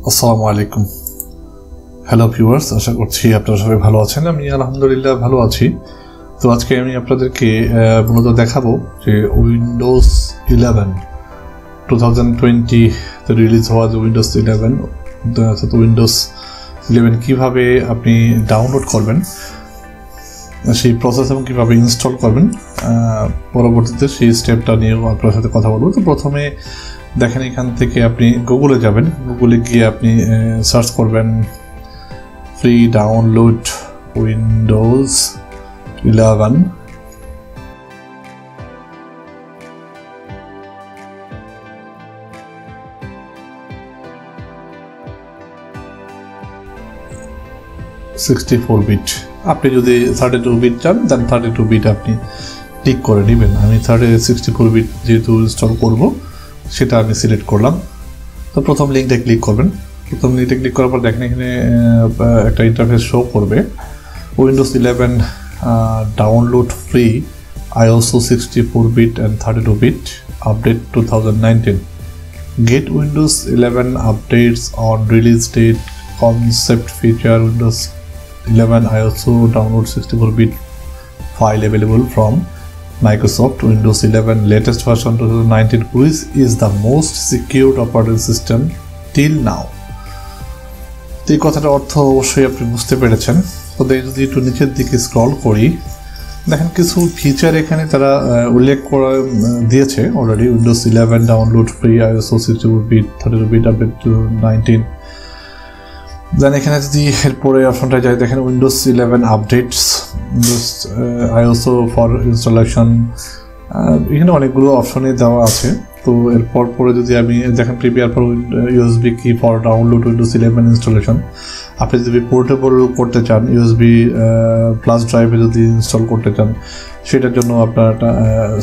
আসসালামু আলাইকুম। Hello viewers, আশা করছি আপনারা সবাই ভালো আছেন। আমি আলহামদুলিল্লাহ ভালো আছি। তো আজকে আমি আপনাদেরকে মূলত দেখাবো যে উইন্ডোজ 11 2020 রিলিজ হওয়া যে উইন্ডোজ 11 অর্থাৎ উইন্ডোজ 11 কীভাবে আপনি ডাউনলোড করবেন, সেই প্রসেস এবং কীভাবে ইনস্টল করবেন, পরবর্তীতে সেই স্টেপটা নিয়েও আপনার সাথে কথা বলবো। তো প্রথমে দেখেন, এখান থেকে আপনি গুগলে যাবেন। গুগলে গিয়ে আপনি সার্চ করবেন ফ্রি ডাউনলোড উইন্ডোজ 11। বিট। আপনি যদি 32 বিট চান দেন 32 বিট আপনি ক্লিক করে নেবেন। আমি 64 বিট যেহেতু ইনস্টল করব সেটা আমি সিলেক্ট করলাম। তো প্রথম লিঙ্কটা ক্লিক করবেন। প্রথম লিঙ্কটা ক্লিক করার পর দেখেন এখানে একটা ইন্টারফেস শো করবে, Windows 11 download free iOS 64 bit and 32 bit update 2019. Get Windows 11 updates on release date, concept feature Windows 11 ISO download 64 bit file available from Microsoft Windows 11 latest version 2019, which is the most secured operating system till now. এই কথাটার অর্থ অবশ্যই আপনি বুঝতে পেরেছেন। তো যদি একটু নিচের দিকে স্ক্রল করি, দেখেন কিছু ফিচার এখানে তারা উল্লেখ করে দিয়েছে already. Windows 11 download free iOS 64 bit 32 bit update 2019। দেন এখানে যদি এরপরে অপশনটা যাই, দেখেন Windows 11 updates, Windows iOS for installation, এখানে অনেকগুলো অপশনে দেওয়া আছে। তো এরপর পরে যদি আমি দেখেন প্রিপেয়ার ফর ইউএসবি কি ফর ডাউনলোড উইন্ডোজ 11 ইনস্টলেশন, আপনি যদি পোর্টেবল করতে চান, ইউএসবি প্লাস ড্রাইভে যদি ইনস্টল করতে চান, সেটার জন্য আপনার একটা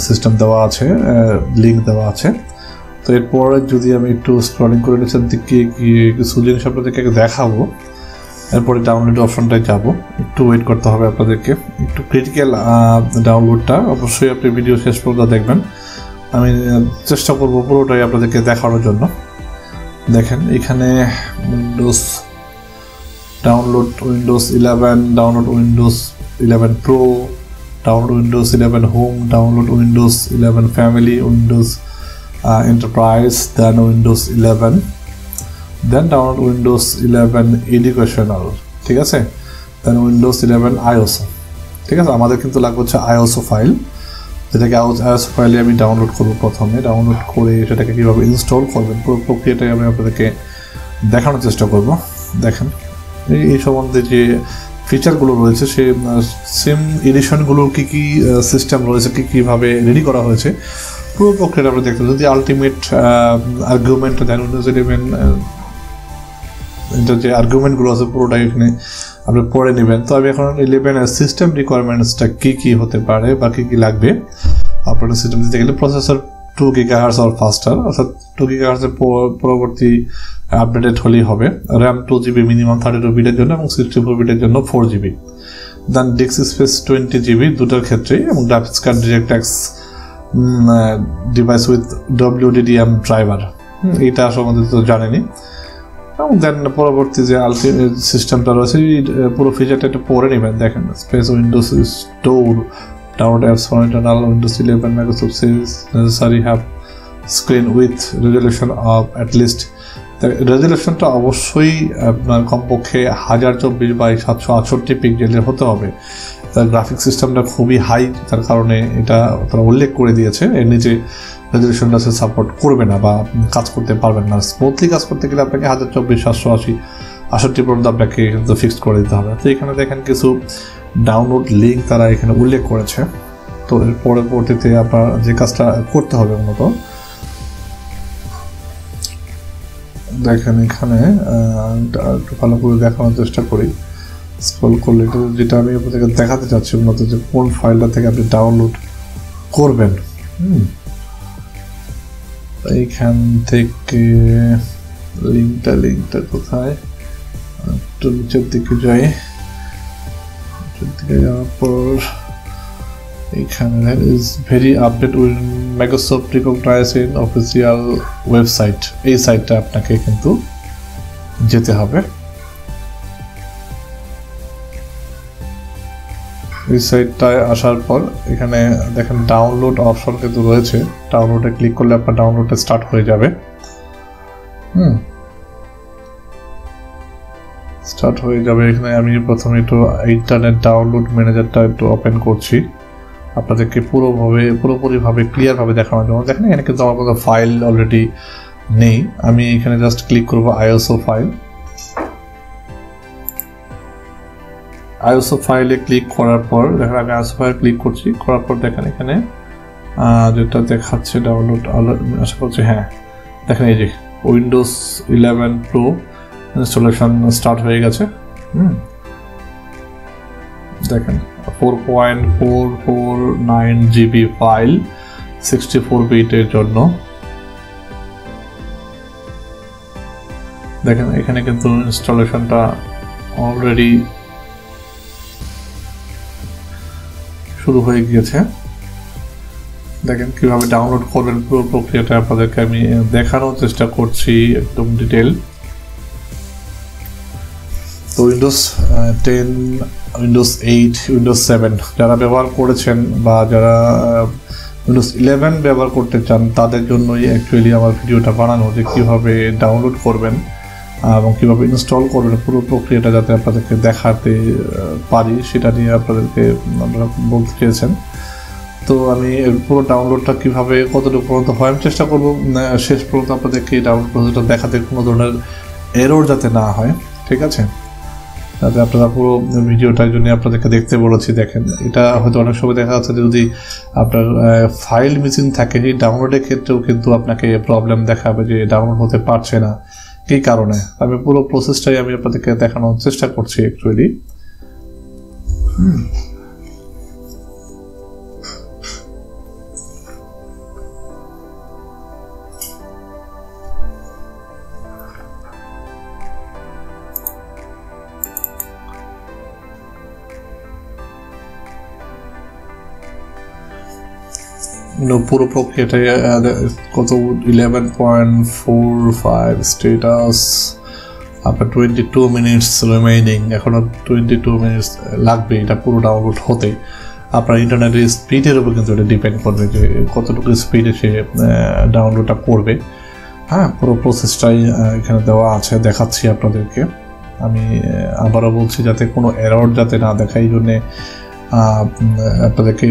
সিস্টেম দেওয়া আছে, লিঙ্ক দেওয়া আছে। তো এরপরে যদি আমি একটু স্ক্রলিং করে নিচ্ছি দিকে গিয়ে কিছু জিনিস আপনাদেরকে দেখাবো, এরপরে ডাউনলোড অপশনটায় যাব। একটু ওয়েট করতে হবে আপনাদেরকে। একটু ক্রিটিক্যাল ডাউনলোডটা, অবশ্যই আপনি ভিডিও শেষ পর্যন্ত দেখবেন। আমি চেষ্টা করবো পুরোটাই আপনাদেরকে দেখানোর জন্য। দেখেন এখানে Windows download Windows 11, download Windows 11 pro, download Windows 11 home, download Windows 11 family, Windows enterprise, then Windows 11, then download Windows 11 educational, ঠিক আছে, দেন উইন্ডোজ 11 iOS। ঠিক আছে, আমাদের কিন্তু লাগবে হচ্ছে iOS ফাইল, যেটাকে iOS ফাইলে আমি ডাউনলোড করবো। প্রথমে ডাউনলোড করে সেটাকে কীভাবে ইনস্টল করবেন পুরো প্রক্রিয়াটাই আমি আপনাদেরকে দেখানোর চেষ্টা করব। দেখেন এই সম্বন্ধে যে ফিচারগুলো রয়েছে, সে সেম এডিশনগুলোর কী কী সিস্টেম রয়েছে, কীভাবে রেডি করা হয়েছে, পুরো প্রক্রিয়াটা আমরা দেখতে। যদি আলটিমেট আর্গুমেন্ট দেন উইন্ডোজ 11 এটা যে আর্গুমেন্টগুলো আছে পুরোটাই এখানে আপনি পড়ে নেবেন। তো আমি এখন 11 সিস্টেম রিকোয়ারমেন্টসটা কী কী হতে পারে বা কী কী লাগবে অপারেটিং সিস্টেম দিতে গেলে। প্রসেসর 2 GHz অর ফাস্টার, অর্থাৎ 2 GHz পরবর্তী আপডেটেড হলেই হবে। র্যাম 2 GB মিনিমাম 32 বিটের জন্য এবং 64 বিটের জন্য 4 GB। Then disk space 20 GB দুটার ক্ষেত্রেই, এবং graphics card DirectX device with WDDM driver, এইটা সম্বন্ধে তো জানেনি। এবং দেন পরবর্তী যে সিস্টেমটা রয়েছে পুরো ফিচারটা একটু পরে নেবেন। দেখেন space Windows store, download apps for internal Windows 11 Microsoft says necessary have screen with resolution of at least, রেজলিউশনটা অবশ্যই আপনার কমপক্ষে 1024 বাই 768 পিক্সেলের হতে হবে। তার গ্রাফিক সিস্টেমটা খুবই হাই, তার কারণে এটা তারা উল্লেখ করে দিয়েছে। এর নিচে রেজলিউশনটা সে সাপোর্ট করবে না বা কাজ করতে পারবেন না। স্মুথলি কাজ করতে গেলে আপনাকে 1024, 780 পর্যন্ত আপনাকে কিন্তু ফিক্সড করে দিতে হবে। তো এখানে দেখেন কিছু ডাউনলোড লিঙ্ক তারা এখানে উল্লেখ করেছে। তো এর পরবর্তীতে আপনার যে কাজটা করতে হবে মূলত, দেখেন এখানে একটু ভালো করে দেখানোর চেষ্টা করি। স্ক্রল করলে যেটা আমি আপনাদেরকে দেখাতে চাচ্ছি মূলত, যে কোন ফাইলটা থেকে আপনি ডাউনলোড করবেন। এইখান থেকে লিঙ্কটা কোথায়, একটু নিচের দিকে যাই। নিচের দিকে যাওয়ার পর এখানে is very update will Microsoft recognise in official website, এই সাইটটা আপনাকে কিন্তু যেতে হবে। এই সাইটটায় আসার পর এখানে দেখেন ডাউনলোড অপশন কিন্তু রয়েছে, ডাউনলোডে ক্লিক করলে আপনার ডাউনলোডটা স্টার্ট হয়ে যাবে। স্টার্ট হয়ে যাবে। এখানে আমি প্রথমে একটু ইন্টারনেট ডাউনলোড ম্যানেজারটা একটু ওপেন করছি আপনাদেরকে পুরোপুরিভাবে ক্লিয়ারভাবে দেখানোর জন্য। দেখেন এখানে কিন্তু আমার কোনো ফাইল অলরেডি নেই, আমি এখানে জাস্ট ক্লিক করবো আইএসও ফাইল। আইএসও ফাইলে ক্লিক করার পর দেখেন আমি আইএসও ফাইল ক্লিক করছি, করার পর দেখেন এখানে যেটা দেখাচ্ছে ডাউনলোড, আশা করছি হ্যাঁ দেখেন এই যে উইন্ডোজ 11 প্রো ইনস্টলেশন স্টার্ট হয়ে গেছে। দেখেন 4.449 জিবি ফাইল 64 বিটের জন্য। দেখেন এখানে কিন্তু ইনস্টলেশনটা অলরেডি শুরু হয়ে গিয়েছে। দেখেন কিভাবে ডাউনলোড করবেন পুরো প্রক্রিয়াটা আপনাদেরকে আমি দেখানোর চেষ্টা করছি একদম ডিটেল। তো উইন্ডোজ 10, উইন্ডোজ 8, উইন্ডোজ 7 যারা ব্যবহার করেছেন বা যারা উইন্ডোজ 11 ব্যবহার করতে চান তাদের জন্যই অ্যাকচুয়ালি আমার ভিডিওটা বানানো, যে কীভাবে ডাউনলোড করবেন এবং কীভাবে ইনস্টল করবেন পুরো প্রক্রিয়াটা যাতে আপনাদেরকে দেখাতে পারি সেটা নিয়ে আপনাদেরকে আপনারা বলতে চেয়েছেন। তো আমি পুরো ডাউনলোডটা কীভাবে কতটুকু পর্যন্ত হয় আমি চেষ্টা করবো শেষ পর্যন্ত আপনাদেরকে ডাউনলোড প্রসেসটা দেখাতে, কোনো ধরনের এরর যাতে না হয়, ঠিক আছে? যাতে আপনারা পুরো ভিডিওটার জন্য আপনাদেরকে দেখতে বলেছি। দেখেন এটা হয়তো অনেক সময় দেখা যাচ্ছে যে যদি আপনার ফাইল মিসিং থাকে সেই ডাউনলোডের ক্ষেত্রেও কিন্তু আপনাকে প্রবলেম দেখাবে যে ডাউনলোড হতে পারছে না, কী কারণে। আমি পুরো প্রসেসটাই আমি আপনাদেরকে দেখানোর চেষ্টা করছি অ্যাকচুয়ালি। পুরো প্রক্রিয়াটাই কত 11.45 স্ট্যাটাস, আপনার 22 মিনিটস রিমেইনিং, এখনও 22 মিনিটস লাগবে এটা পুরো ডাউনলোড হতে। আপনার ইন্টারনেটের স্পিডের উপর কিন্তু এটা ডিপেন্ড করবে যে কতটুকু স্পিডে সে ডাউনলোডটা করবে। হ্যাঁ, পুরো প্রসেসটাই এখানে দেওয়া আছে, দেখাচ্ছি আপনাদেরকে। আমি আবারও বলছি যাতে কোনো এরর যাতে না দেখায়, এই জন্যে আপনাদেরকে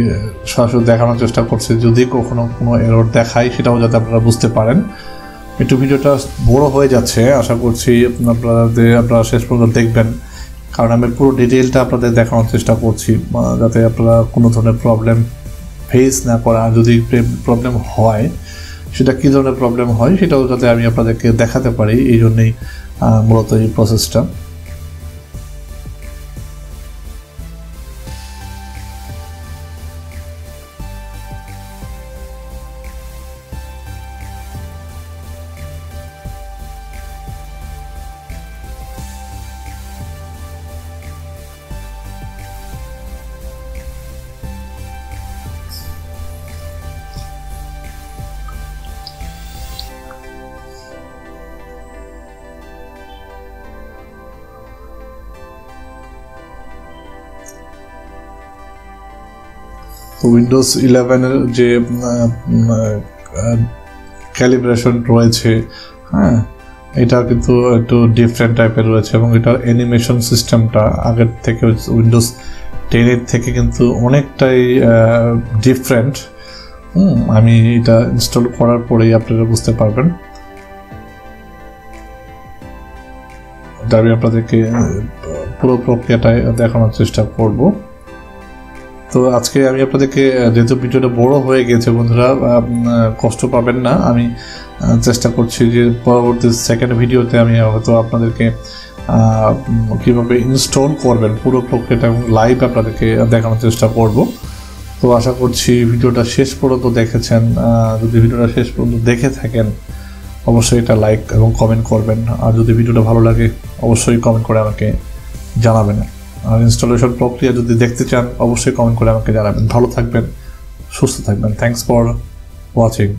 সরাসরি দেখানোর চেষ্টা করছি। যদি কখনো কোনো এরর দেখায় সেটাও যাতে আপনারা বুঝতে পারেন। একটু ভিডিওটা বড় হয়ে যাচ্ছে, আশা করছি আপনারা শেষ পর্যন্ত দেখবেন, কারণ আমি পুরো ডিটেলটা আপনাদের দেখানোর চেষ্টা করছি যাতে আপনারা কোনো ধরনের প্রবলেম ফেস না করেন। আর যদি প্রবলেম হয় সেটা কী ধরনের প্রবলেম হয় সেটাও যাতে আমি আপনাদেরকে দেখাতে পারি, এই জন্যেই মূলত এই প্রসেসটা। উইন্ডোজ 11-এর যে ক্যালিব্রেশন রয়েছে, হ্যাঁ, এটা কিন্তু একটু ডিফারেন্ট টাইপের রয়েছে এবং এটার অ্যানিমেশন সিস্টেমটা আগের থেকে উইন্ডোজ 10-এর থেকে কিন্তু অনেকটাই ডিফারেন্ট। আমি এটা ইনস্টল করার পরেই আপনারা বুঝতে পারবেন। এটা আমি আপনাদেরকে পুরো প্রক্রিয়াটাই দেখানোর চেষ্টা করব। তো আজকে আমি আপনাদেরকে, যেহেতু ভিডিওটা বড় হয়ে গেছে বন্ধুরা, কষ্ট পাবেন না। আমি চেষ্টা করছি যে পরবর্তী সেকেন্ড ভিডিওতে আমি হয়তো আপনাদেরকে কীভাবে ইনস্টল করবেন পুরো প্রক্রিয়াটা এবং লাইভ আপনাদেরকে দেখানোর চেষ্টা করব। তো আশা করছি ভিডিওটা শেষ পর্যন্ত দেখেছেন। যদি ভিডিওটা শেষ পর্যন্ত দেখে থাকেন অবশ্যই এটা লাইক এবং কমেন্ট করবেন, আর যদি ভিডিওটা ভালো লাগে অবশ্যই কমেন্ট করে আমাকে জানাবেন। আর ইনস্টলেশন প্রক্রিয়া যদি দেখতে চান অবশ্যই কমেন্ট করে আমাকে জানাবেন। ভালো থাকবেন, সুস্থ থাকবেন। Thanks for watching.